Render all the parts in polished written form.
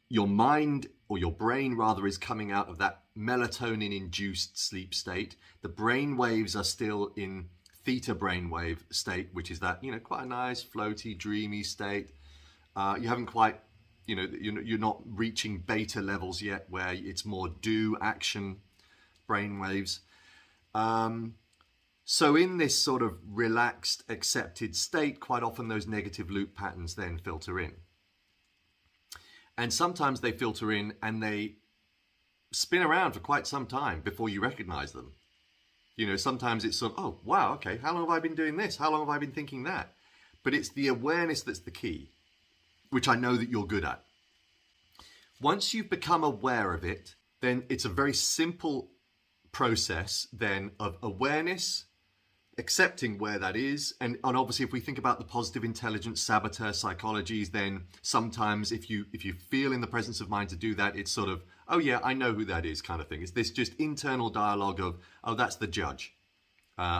your mind, or your brain rather, is coming out of that melatonin-induced sleep state. The brain waves are still in theta brainwave state, which is that, quite a nice, floaty, dreamy state. You haven't quite, you're not reaching beta levels yet, where it's more do action brainwaves. So in this sort of relaxed, accepted state, quite often those negative loop patterns then filter in. And sometimes they filter in and they spin around for quite some time before you recognize them. Sometimes it's sort of, oh, wow, okay, how long have I been doing this? How long have I been thinking that? But it's the awareness that's the key, which I know that you're good at. Once you've become aware of it, then it's a very simple process then of awareness, accepting where that is. And obviously, if we think about the positive intelligence saboteur psychologies, then sometimes if you feel in the presence of mind to do that, it's sort of, oh yeah, I know who that is kind of thing. It's this just internal dialogue of, oh, that's the judge,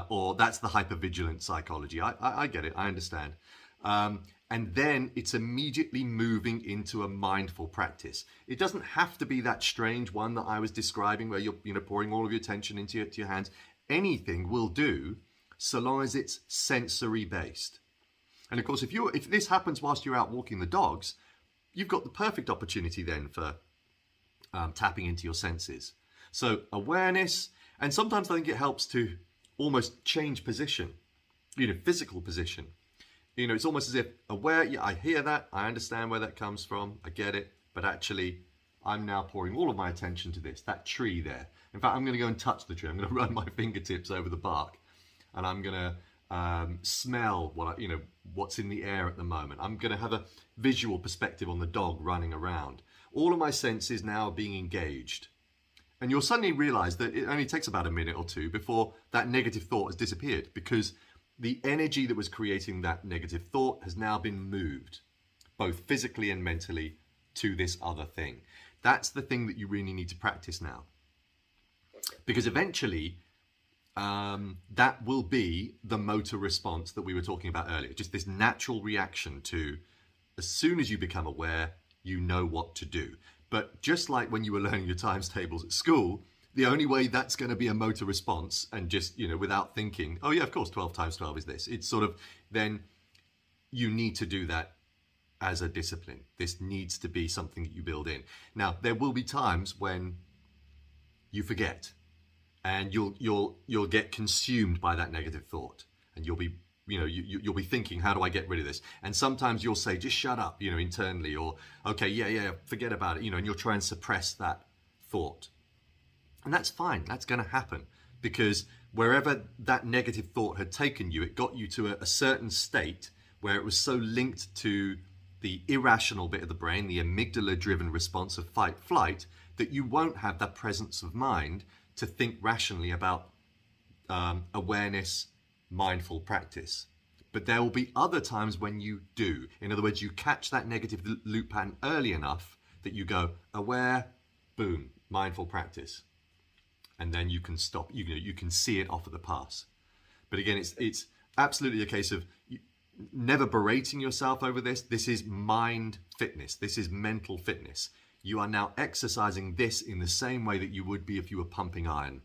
or that's the hypervigilant psychology. I get it, I understand. And then it's immediately moving into a mindful practice. It doesn't have to be that strange one that I was describing where you're pouring all of your attention into your hands. Anything will do, so long as it's sensory based. And of course, if this happens whilst you're out walking the dogs, you've got the perfect opportunity then for tapping into your senses. So awareness, and sometimes I think it helps to almost change position, physical position. It's almost as if aware, yeah, I hear that, I understand where that comes from, I get it, but actually I'm now pouring all of my attention to this, that tree there. In fact, I'm going to go and touch the tree. I'm going to run my fingertips over the bark, and I'm going to smell what's in the air at the moment. I'm going to have a visual perspective on the dog running around. All of my senses now are being engaged. And you'll suddenly realize that it only takes about a minute or two before that negative thought has disappeared, because the energy that was creating that negative thought has now been moved, both physically and mentally, to this other thing. That's the thing that you really need to practice now. Because eventually, that will be the motor response that we were talking about earlier. Just this natural reaction to, as soon as you become aware, you know what to do. But just like when you were learning your times tables at school, the only way that's going to be a motor response, and just, without thinking, oh yeah, of course, 12 times 12 is this. It's sort of, then you need to do that as a discipline. This needs to be something that you build in. Now, there will be times when you forget, and you'll get consumed by that negative thought, and you'll be, you'll be thinking, how do I get rid of this? And sometimes you'll say, just shut up, internally, or okay, yeah, forget about it, and you'll try and suppress that thought. And that's fine, that's going to happen, because wherever that negative thought had taken you, it got you to a certain state where it was so linked to the irrational bit of the brain, the amygdala-driven response of fight, flight, that you won't have that presence of mind to think rationally about awareness, mindful practice. But there will be other times when you do. In other words, you catch that negative loop pattern early enough that you go, aware, boom, mindful practice. And then you can stop, you can see it off at the pass. But again, it's absolutely a case of never berating yourself over this. This is mind fitness. This is mental fitness. You are now exercising this in the same way that you would be if you were pumping iron.